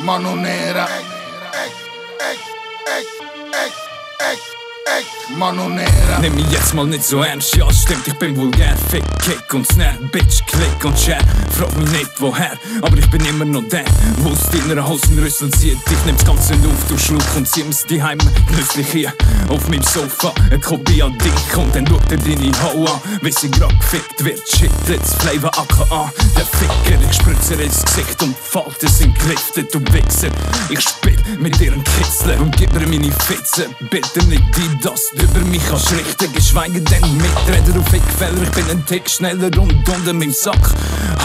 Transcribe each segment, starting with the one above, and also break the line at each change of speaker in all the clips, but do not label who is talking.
Mano nera. Mano nera.
Nimm mich jetzt mal nicht so ernst, ja stimmt, ich bin vulgär. Fick, Kick und Snare, Bitch, Klick und Share. Frag mich nicht woher, aber ich bin immer noch der, wo's deiner Hosenrüssel zieht. Ich nehm's Ganze auf, du Schluck und zieh's die Heim. Genüsslich hier auf meinem Sofa, eine Kopie an dich und dann schaut er deine Hau an. Wie sie grad gefickt wird, shit, jetzt Flavor AKA. Der Ficker, ich spritze ihr ins Gesicht und Falten sind geliftet, du Wichser. Ich spiel mit ihren Kitzler und gib ihr meine Fitze. Bitte nicht die, dass du über mich kannst richten, geschweige denn Mitreder auf Fickfeller. Ich bin ein Tick schneller und unter meinem Sack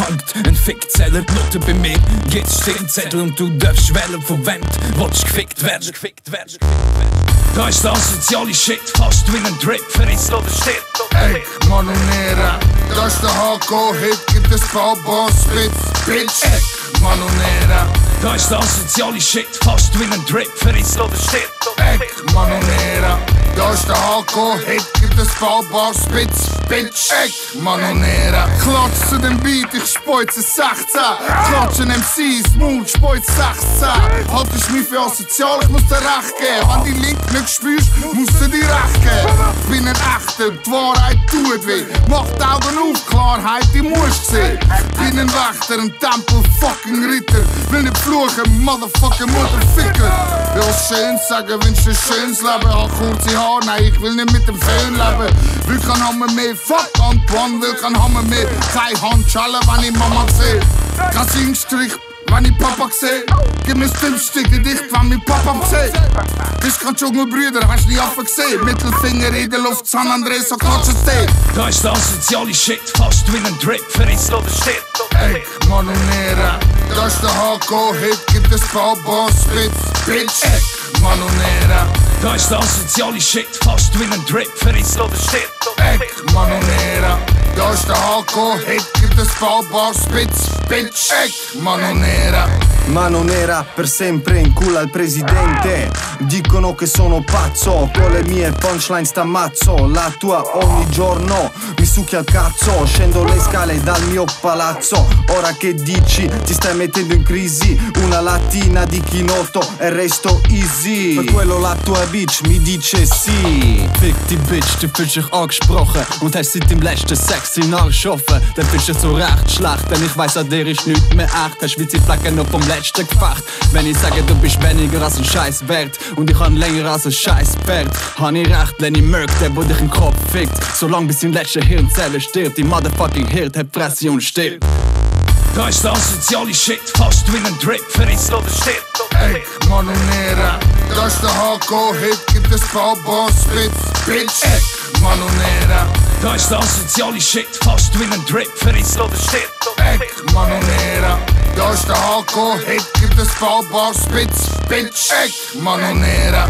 hangt ein Fickzeller. Note bei mir, jetzt Stirnzettel und du darfst wählen, von wem willst gefickt werden. Da ist der asoziale Shit, fast wie ein Drip, verrissen oder stirbt.
Ey, Mano nera. Da ist der Hardcore-Hit, gibt es Bauboss-Spitz, Bitch. Ey, Mano nera.
Da ist der asoziale Shit, fast wie ein Drip, verrissen oder stirbt.
Ey, Mano nera. Da ist der Hardcore-Hit, gibt es Bauboss-Spitz, Bitch. Ey, Mano nera. Klatsch zu dem Beat, ich speuze 16. Klatschen MCs, Mund, speuze 16. Halt ich mich für asozial, ich muss dir recht geben. Wenn die Link nicht spürst, musst du dir recht geben. Ich bin ein Echter, die Wahrheit tut weh. Mach die Augen auf, Klarheit, die musst sehen. Bin ein Wächter, ein Tempel-fucking Ritter. Will nicht fluchen, motherfucking Mutterficker. Will schön sagen, wünsch dir schönes Leben. Hab kurze Haare, nein, ich will nicht mit dem Föhn leben. Will kein Hammer mehr, fuck Antoine. Will kein Hammer mehr, keine Handschellen, wenn ich Mama seh. Kein Singstrich, wenn ich Papa seh. Gib mir Stimmstück Gedicht, wenn mein Papa seh. Bist kein Dschungelbrüder, hast die Affen gesehen? Mittelfinger in der Luft, San Andreas, so klatschen steh.
Da ist der asoziale Shit, fast wie ein Drip, verrissen oder stirbt.
Ey, Mano nera. Da ist der Hardcore-Hit, gibt es Bauboss-Spitz, Bitch. Ey, Mano nera.
Da ist der asoziale Shit, fast wie ein Drip, verrissen oder stirbt.
Ey, Mano nera. Da ist der Hardcore-Hit, gibt es Bauboss-Spitz, Bitch. Ey, Mano nera.
Mano nera per sempre in culo al presidente. Dicono che sono pazzo, con le mie punchline t'ammazzo. La tua ogni giorno mi succhia il cazzo. Scendo le scale dal mio palazzo. Ora che dici, ti stai mettendo in crisi. Una lattina di chinotto e resto easy. Per quello la tua bitch mi dice sì.
Fick die Bitch, du fühlst dich angesprochen und hast seit dem letzten Sex in Arsch offen. Dann bist du so recht schlecht, denn ich weiss, an dir ist nichts mehr echt. Hast wie Flecken noch vom letzten Gefecht. Wenn ich sage, du bist weniger als ein Scheiß wert und ich kann länger als ein Scheiß Pferd, hab ich recht, Lenny Merck, der wo dich in den Kopf fickt. Solange bis dein letzte Hirnzelle stirbt, die motherfucking Hirt hat Fresse und stirbt.
Da ist der asoziale Shit, fast wie ein Drip, verrissen oder stirbt.
Ey, Mano nera. Da ist der Hardcore-Hit, gibt es Bauboss-Spitz, Bitch. Ey, Mano nera.
Da ist der asoziale Shit, fast wie ein Drip, verrissen oder stirbt.
Ey, Mano nera. Da ist der Hardcore-Hit, gibt es Bauboss-Spitz, Bitch. Ey, Mano nera.